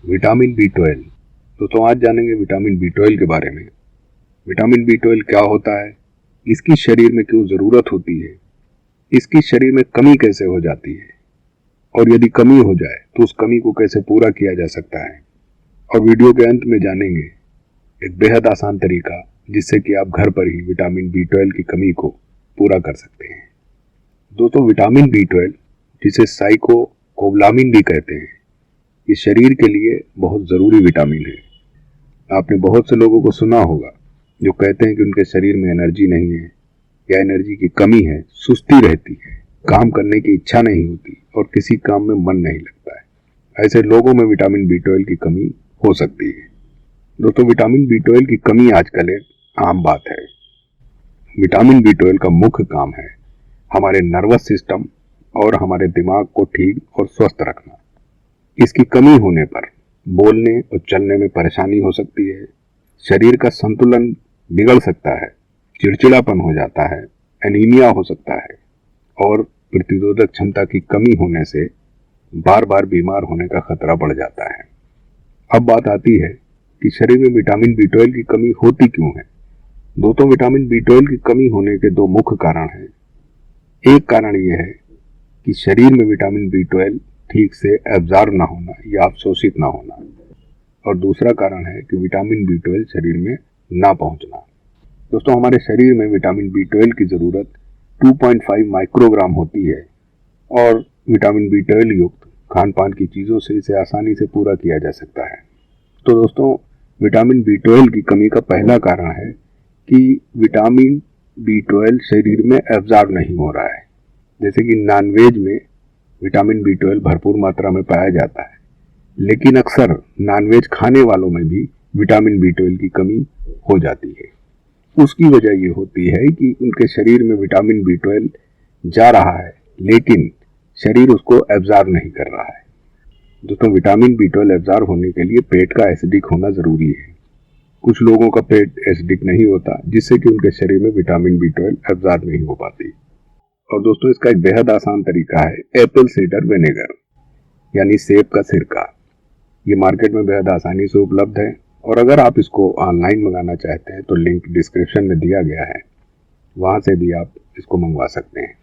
Vitamin B 12। दोस्तों आज जानेंगे विटामिन बी 12 के बारे में। विटामिन बी 12 क्या होता है, इसकी शरीर में क्यों जरूरत होती है, इसकी शरीर में कमी कैसे हो जाती है और यदि कमी हो जाए तो उस कमी को कैसे पूरा किया जा सकता है। और वीडियो के अंत में जानेंगे एक बेहद आसान तरीका जिससे कि आप घर पर ही विटामिन बी 12 की कमी को पूरा कर सकते हैं। दोस्तों विटामिन बी 12 जिसे साइकोकोबालामिन भी कहते हैं, ये शरीर के लिए बहुत ज़रूरी विटामिन है। आपने बहुत से लोगों को सुना होगा जो कहते हैं कि उनके शरीर में एनर्जी नहीं है या एनर्जी की कमी है, सुस्ती रहती है, काम करने की इच्छा नहीं होती और किसी काम में मन नहीं लगता है। ऐसे लोगों में विटामिन बी 12 की कमी हो सकती है। दोस्तों विटामिन बी 12 की कमी आजकल एक आम बात है। विटामिन बी 12 का मुख्य काम है हमारे नर्वस सिस्टम और हमारे दिमाग को ठीक और स्वस्थ रखना। इसकी कमी होने पर बोलने और चलने में परेशानी हो सकती है, शरीर का संतुलन बिगड़ सकता है, चिड़चिड़ापन हो जाता है, एनीमिया हो सकता है और प्रतिरोधक क्षमता की कमी होने से बार बार बीमार होने का खतरा बढ़ जाता है। अब बात आती है कि शरीर में विटामिन बी 12 की कमी होती क्यों है। दोस्तों विटामिन बी 12 की कमी होने के दो मुख्य कारण हैं। एक कारण यह है कि शरीर में विटामिन बी 12 ठीक से एब्जॉर्ब ना होना या अवशोषित ना होना, और दूसरा कारण है कि विटामिन बी 12 शरीर में ना पहुंचना। दोस्तों हमारे शरीर में विटामिन बी 12 की ज़रूरत 2.5 माइक्रोग्राम होती है और विटामिन बी 12 युक्त खान पान की चीज़ों से इसे आसानी से पूरा किया जा सकता है। तो दोस्तों विटामिन बी 12 की कमी का पहला कारण है कि विटामिन बी 12 शरीर में एब्जॉर्ब नहीं हो रहा है। जैसे कि नॉनवेज में विटामिन बी 12 भरपूर मात्रा में पाया जाता है, लेकिन अक्सर नॉनवेज खाने वालों में भी विटामिन बी 12 की कमी हो जाती है। उसकी वजह ये होती है कि उनके शरीर में विटामिन बी 12 जा रहा है लेकिन शरीर उसको एब्जॉर्ब नहीं कर रहा है। दोस्तों विटामिन बी 12 एब्जॉर्ब होने के लिए पेट का एसिडिक होना जरूरी है। कुछ लोगों का पेट एसिडिक नहीं होता जिससे कि उनके शरीर में विटामिन बी 12 एब्जॉर्ब नहीं हो पाती। और दोस्तों इसका एक बेहद आसान तरीका है एप्पल साइडर विनेगर यानी सेब का सिरका। ये मार्केट में बेहद आसानी से उपलब्ध है और अगर आप इसको ऑनलाइन मंगाना चाहते हैं तो लिंक डिस्क्रिप्शन में दिया गया है, वहां से भी आप इसको मंगवा सकते हैं।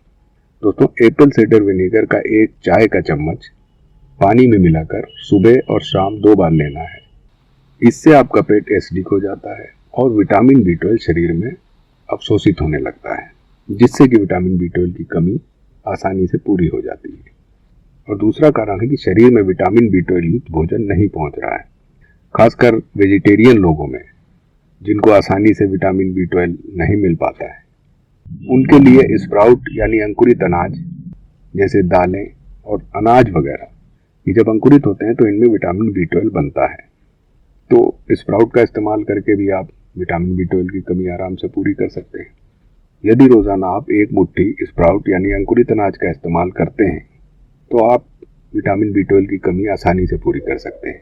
दोस्तों एप्पल साइडर विनेगर का एक चाय का चम्मच पानी में मिलाकर सुबह और शाम 2 बार लेना है। इससे आपका पेट एसिडिक हो जाता है और विटामिन बी 12 शरीर में अवशोषित होने लगता है, जिससे कि विटामिन बी 12 की कमी आसानी से पूरी हो जाती है। और दूसरा कारण है कि शरीर में विटामिन बी 12 युक्त भोजन नहीं पहुंच रहा है, खासकर वेजिटेरियन लोगों में जिनको आसानी से विटामिन बी 12 नहीं मिल पाता है। उनके लिए स्प्राउट यानी अंकुरित अनाज जैसे दालें और अनाज वगैरह, ये जब अंकुरित होते हैं तो इनमें विटामिन बी 12 बनता है। तो स्प्राउट का इस्तेमाल करके भी आप विटामिन बी 12 की कमी आराम से पूरी कर सकते हैं। यदि रोजाना आप एक मुट्ठी स्प्राउट यानी अंकुरित अनाज का इस्तेमाल करते हैं तो आप विटामिन बी 12 की कमी आसानी से पूरी कर सकते हैं।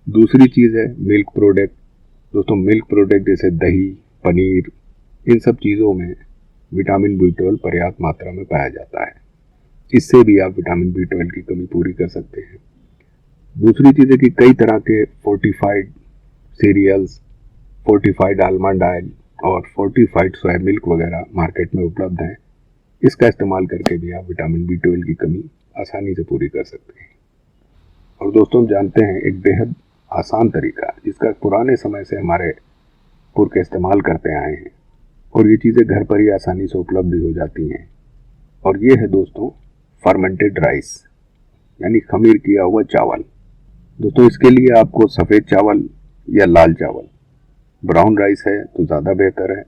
दूसरी चीज़ है मिल्क प्रोडक्ट। दोस्तों मिल्क प्रोडक्ट जैसे दही, पनीर, इन सब चीज़ों में विटामिन बी 12 पर्याप्त मात्रा में पाया जाता है। इससे भी आप विटामिन बी 12 की कमी पूरी कर सकते हैं। दूसरी चीज़ है कि कई तरह के fortified cereals, fortified almond oil और फोर्टिफाइड सोया मिल्क वगैरह मार्केट में उपलब्ध हैं। इसका इस्तेमाल करके भी आप विटामिन बी 12 की कमी आसानी से पूरी कर सकते हैं। और दोस्तों जानते हैं एक बेहद आसान तरीका जिसका पुराने समय से हमारे पुरखे इस्तेमाल करते आए हैं और ये चीज़ें घर पर ही आसानी से उपलब्ध हो जाती हैं। और ये है दोस्तों फर्मेंटेड राइस यानी खमीर किया हुआ चावल। दोस्तों इसके लिए आपको सफ़ेद चावल या लाल चावल, ब्राउन राइस है तो ज़्यादा बेहतर है,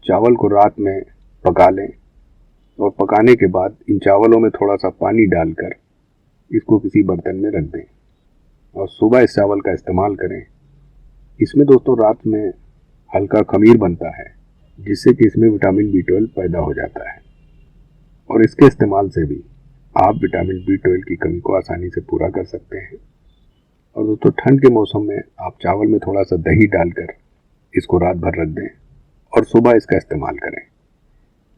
चावल को रात में पका लें और पकाने के बाद इन चावलों में थोड़ा सा पानी डालकर इसको किसी बर्तन में रख दें और सुबह इस चावल का इस्तेमाल करें। इसमें दोस्तों रात में हल्का खमीर बनता है जिससे कि इसमें विटामिन बी 12 पैदा हो जाता है और इसके इस्तेमाल से भी आप विटामिन बी 12 की कमी को आसानी से पूरा कर सकते हैं। और दोस्तों ठंड के मौसम में आप चावल में थोड़ा सा दही डालकर इसको रात भर रख दें और सुबह इसका इस्तेमाल करें।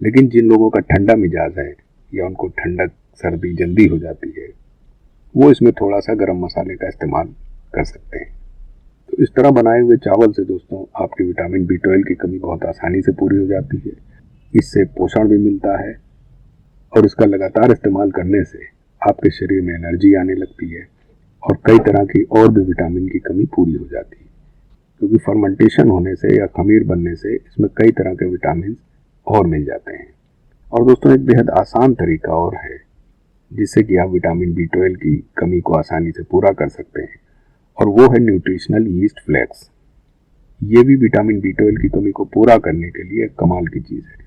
लेकिन जिन लोगों का ठंडा मिजाज है या उनको ठंडक सर्दी जल्दी हो जाती है वो इसमें थोड़ा सा गरम मसाले का इस्तेमाल कर सकते हैं। तो इस तरह बनाए हुए चावल से दोस्तों आपकी विटामिन B12 की कमी बहुत आसानी से पूरी हो जाती है। इससे पोषण भी मिलता है और इसका लगातार इस्तेमाल करने से आपके शरीर में एनर्जी आने लगती है और कई तरह की और भी विटामिन की कमी पूरी हो जाती है, क्योंकि फर्मेंटेशन होने से या खमीर बनने से इसमें कई तरह के विटामिन और मिल जाते हैं। और दोस्तों एक बेहद आसान तरीका और है जिससे कि आप विटामिन B12 की कमी को आसानी से पूरा कर सकते हैं, और वो है न्यूट्रिशनल यीस्ट फ्लेक्स। ये भी विटामिन B12 की कमी को पूरा करने के लिए एक कमाल की चीज़ है।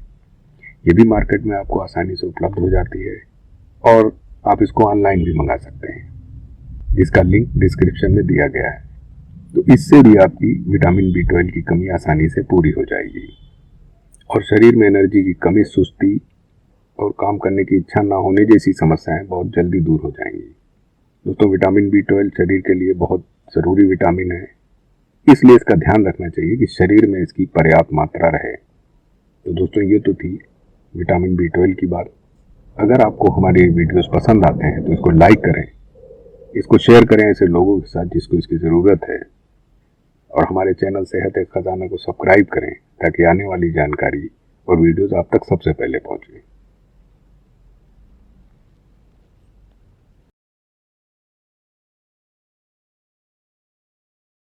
ये भी मार्केट में आपको आसानी से उपलब्ध हो जाती है और आप इसको ऑनलाइन भी मंगा सकते हैं, जिसका लिंक डिस्क्रिप्शन में दिया गया है। तो इससे भी आपकी विटामिन B12 की कमी आसानी से पूरी हो जाएगी और शरीर में एनर्जी की कमी, सुस्ती और काम करने की इच्छा ना होने जैसी समस्याएं बहुत जल्दी दूर हो जाएंगी। दोस्तों विटामिन B12 शरीर के लिए बहुत ज़रूरी विटामिन है, इसलिए इसका ध्यान रखना चाहिए कि शरीर में इसकी पर्याप्त मात्रा रहे। तो दोस्तों ये तो थी विटामिन B12 की बात। अगर आपको हमारे वीडियोस पसंद आते हैं तो इसको लाइक करें, इसको शेयर करें ऐसे लोगों के साथ जिसको इसकी ज़रूरत है, और हमारे चैनल सेहत एक खजाना को सब्सक्राइब करें ताकि आने वाली जानकारी और वीडियोस आप तक सबसे पहले पहुंचे।